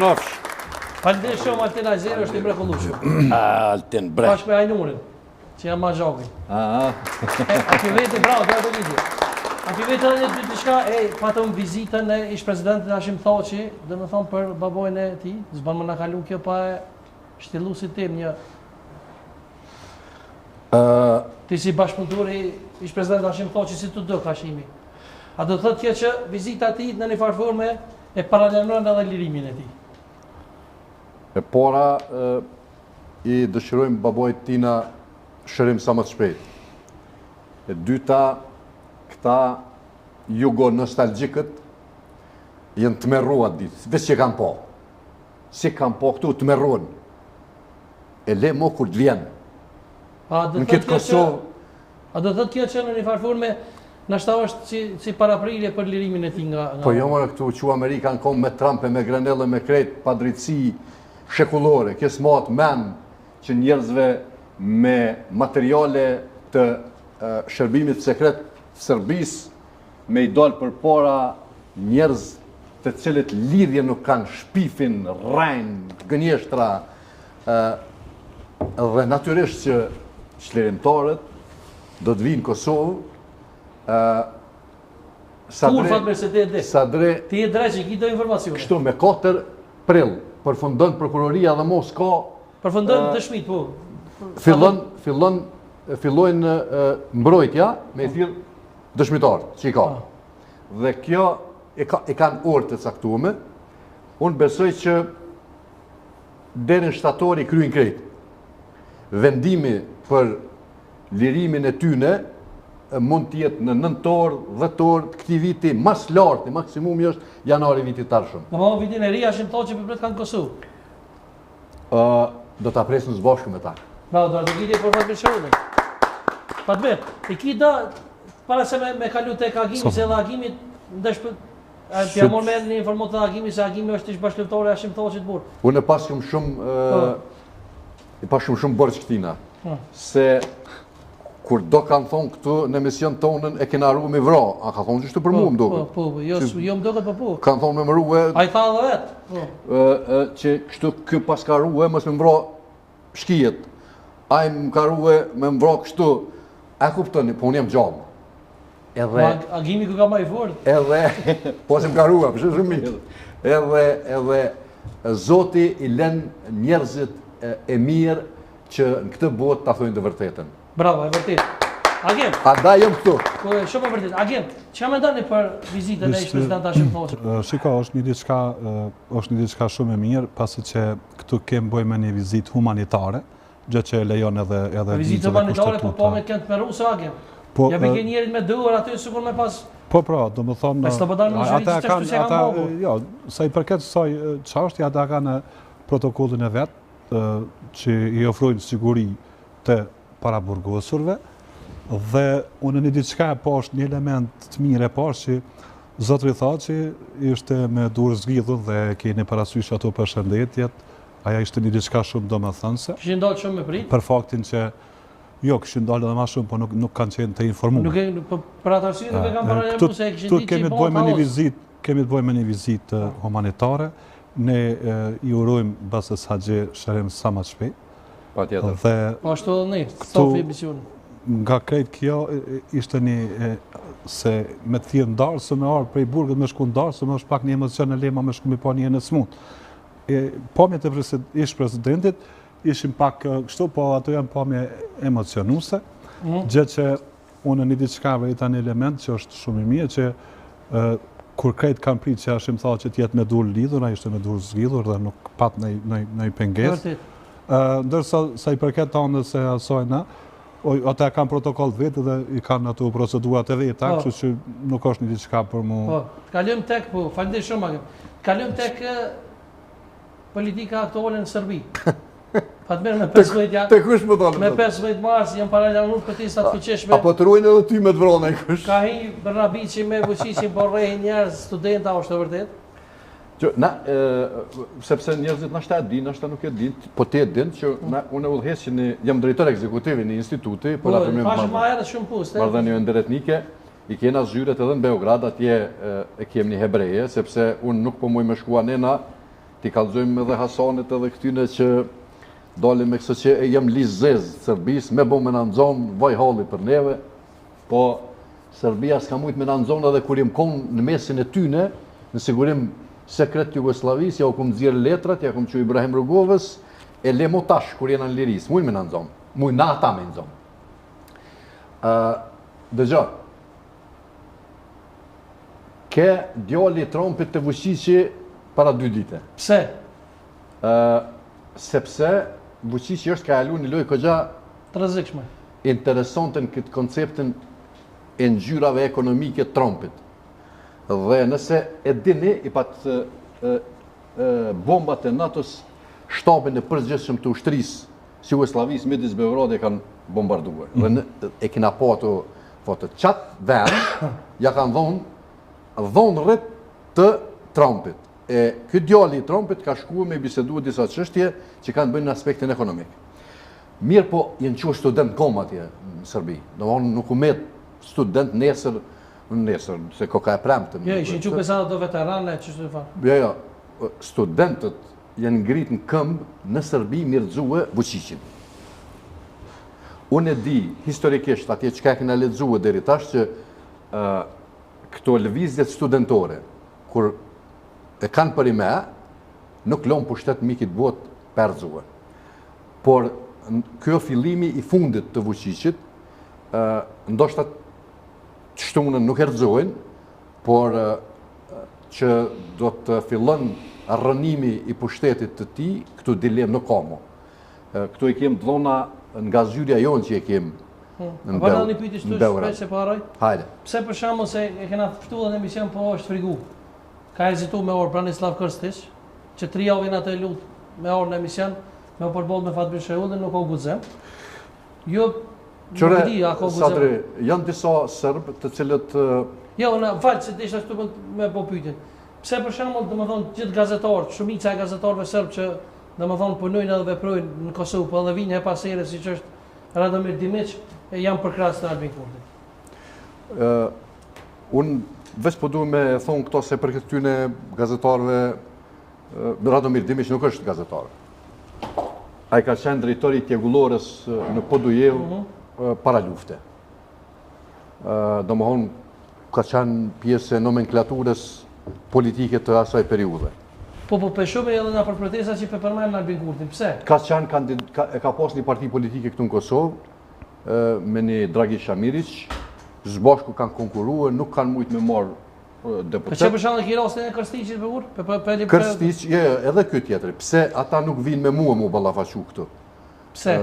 Nofsh. Falënderit shumë Altin Ajzeri, është i mrekullueshëm. Altin bre. Bashkë me Ajnurin, që jam ma zhokin. Aty veti, bravo, do të gjithë. Aty veti edhe një diçka, patëm vizitën e ish presidentit Hashim Thaçi, dhe më thonë për babojnë e ti, zban më na kalu kjo pa e shtjelluesit tim një... Ti si bashkëpunëtor i ish president Hashim Thaçi, si të do Hashimi? A do të thotë kjo që vizita ti në një farë forme e paralajmëron edhe lirimin e tij? E para, i dëshirojmë babojt tina shërim sa më të shpejt. E dyta, këta jugo nostalgjikët jenë të merruat ditë, veç që kanë po. Si kanë po këtu të merruan. E le mo kur të vjenë. Në këtë Kosovë... A do të thotë kjo që në një farë forme nashta është si paraprirje për lirimin e tij nga... Po jo mërë këtu që Amerika në kom me Trump e me Grenell e me krejt pa drejtësi shekullore, kjes matë men që njerëzve me materiale të shërbimit sekret Serbis me i dalë për para njerëz të cilët lidhje nuk kanë shpifin, rajnë, gënjeshtra dhe natyrisht që çlirimtarët do të vinë Kosovë. Sadre, ti e dreqë, i do informacione. Kështu me 4 prill, përfundon prokuroria dhe mos ka... Përfundon dëshmit, po. Fillojnë mbrojtja me thirr dëshmitar, që i ka. Dhe kjo e kanë orë të caktuame. Unë besoj që deri në shtator i kryen krejt. Vendimi për lirimin e tyne mund të jetë në 9 10 të këtij viti, mas lartë, maksimumi është janari vitit tashëm. Në mëllë vitin e ri, Hashim Thaçi për kanë Kosovë? Do të apresin së bashku me ta. Do të gjithje për Fatmir Sharullin. Fatmir, e ki da, para se me kalu të Agimi, se dhe Agimi, ndesh për... Pja mor me një informot të Agimi, se Agimi është ish bashkëlftore Hashim Thaçi të burë. Unë e pas shumë bërë që këtina. Se kur do kanë thonë këtu në emision tonën e kena rru me vra, a ka thonë qështu për mu më doke? Po, jo më doke për po. Kanë thonë me më rruve... A i tha dhe vetë? Që kështu kë pas ka rruve, mës me më vra shkijet. A i më ka rruve me më vra kështu, e kuptoni, po unë jam gjamë. Agimi ku ka ma i fort? Edhe, po se më ka rruve, përshë shumë mirë. Edhe Zoti i len njerëzit e mirë që në këtë botë ta thojnë të vërtetën. Bravo, e vërtet. Agent. A da jam këtu. Po, shumë e vërtet. Agent, që me ndani për vizitën e ish president Hashim Thaçi? Shiko, është një diçka shumë e mirë, pasi që këtu kemë bëjmë një vizitë humanitare, gjë që lejon edhe vizitë humanitare, po me kënd me rusë, agent. Ja me ke njerit me dëur aty, sikur me pas... Po pra, do më thonë... Ata kanë... Jo, sa i përket saj çështja, ata kanë protokollin e vetë, që i ofrojnë siguri të paraburgosurve, dhe unë një diçka e poshtë një element të mire poshtë që Zotri Thaçi ishte me durë zgjidhur dhe keni parasysh ato përshëndetjet, aja ishte një diçka shumë domethënëse. Kishin dalë shumë me prit? Për faktin që jo, kishin dalë edhe ma shumë, po nuk kanë qenë të informuar. Për atë arsye nuk e kanë paralajmëruar se kishin ditë që i bëhen kemi të bëjmë një vizitë humanitare, ne i urojmë Basës Haxhi shërim sa më shpejt. Patjetër. Po ashtu edhe ne, Sofi mision. Nga krejt kjo ishte një se me të thirë ndarë, se me arë prej burgët me shku ndarë, se me është pak një emocion e lema me shku me pa një në smut. Pamjet e ish presidentit ishim pak kështu, po ato janë pamje emocionuse, gjë që unë një diçka vërita një element që është shumë i mirë, që kur krejt kanë pritë që Hashim Thaçi që jetë me dur lidhur, a ishte me dur zgjidhur dhe nuk pat në i penges. Ndërsa sa i përket të anës e asojna, ata kanë protokoll vetë dhe i kanë ato procedurat e veta, kështu që nuk është një diçka për mu... Kalëm tek, falënderit shumë, kalëm tek politika aktuale në Serbi. Fatmir me 15 mars janë paralajmëruar protestat fuqishme. Apo të ruajnë edhe ty me të vrona i kush. Ka hi Brnabiçi me fuqisin po rrehin njerëz, studenta, është e vërtet? Sepse njerëzit nashta e din, nashta nuk e din, po te e din që unë e udhëheq që jam drejtor ekzekutiv i një instituti për afërmim marrëdhënie ndëretnike, i kena zyrët edhe në Beograd, atje e kem një hebreje, sepse unë nuk po muj me shkua nena ti kallëzojmë edhe Hasanit edhe këtyne që dalim me kësë që jem lizez Serbis, me bo me në nëzonë, vaj halli për neve, po Serbia s'ka mujt me në nëzonë edhe kur jem konë në mesin e tyne, në sigurim sekret Jugoslavis, ja u kom zirë letrat, ja kom që Ibrahim Rugovës, e lemo tash kur jena në liris, mujnë me në nëzonë, mujnë na ata me nëzonë. Dëgjo, ke djali Trumpit të Vučići para 2 dite. Pse? Sepse Vučići është ka jalu një lojë këgja të rrezikshme. Interesantën këtë konceptin e ngjyrave ekonomike Trumpit. Dhe nëse e dini, i patë bombat e NATO-s, shtabin e përgjithshëm të ushtrisë si Jugosllavisë midis Beogradit e kanë bombarduar. Dhe e kina po ato foto. Qatë vend, ja kanë dhonë rrët të Trumpit. E këtë djali i Trumpit ka shkuar me bisedu disa çështje që kanë bëjnë në aspektin ekonomik. Mirë po, jenë që student koma atje në Serbi. Nuk u met student nesër, se koka e premte. Jo, ishin që pesat ato veterane, që shtë të farë. Jo, studentët jenë ngrit në këmbë në Serbi mirëzue Vučićin. Unë e di, historikisht, atje që ka kena lexuar deri tash që këto lëvizjet studentore, kur e kanë për i me, nuk lonë pushtet mikit bot përzue. Por kjo fillimi i fundit të Vučićit, ndoshta shtunën nuk erëzojnë, por që do të fillon rënimi i pushtetit të ti, këtu dilem nuk kamo. Këtu i kem dhona nga zyrja jonë që i kem në Beograd. Një pyetje shpesh se paroj. Hajde. Pse për shembull se e kena ftuar në emision po është frigu. Ka hezitu me orë Branislav Krstić, që 3 javë vjen atë lut me orë në emision, me përball me Fatmir Shehudin, nuk ka guxim. Jo, nuk di, a ka guxim. Sadri, janë disa serbë të cilët jo, na fal se isha këtu me po pyetjen. Pse për shembull, domethënë gjithë gazetarët, shumica e gazetarëve serb që domethënë punojnë edhe veprojnë në Kosovë, po edhe vinë pas here siç është Radomir Dimić, janë përkrahas të Albin Kurti. Unë veç po duhet me thonë këto se për këtyne gazetarëve, Radomir Dimić nuk është gazetar. Ai ka qenë drejtori i tjegullores në Podujev para lufte. Domethënë ka qenë pjesë e nomenklaturës politike të asaj periudhe. Po shumë edhe nga për protesta që përmend Albin Kurtin. Pse? Ka qenë ka pas një parti politike këtu në Kosovë me një Dragi Shamirić, zbashku kanë konkuruar, nuk kanë mujt me marrë deputet. Po që për shkak të kirasën e Krstićit për kur? Krstić, edhe ky tjetër. Pse ata nuk vinë me mua mu ballafaqu këtu? Pse?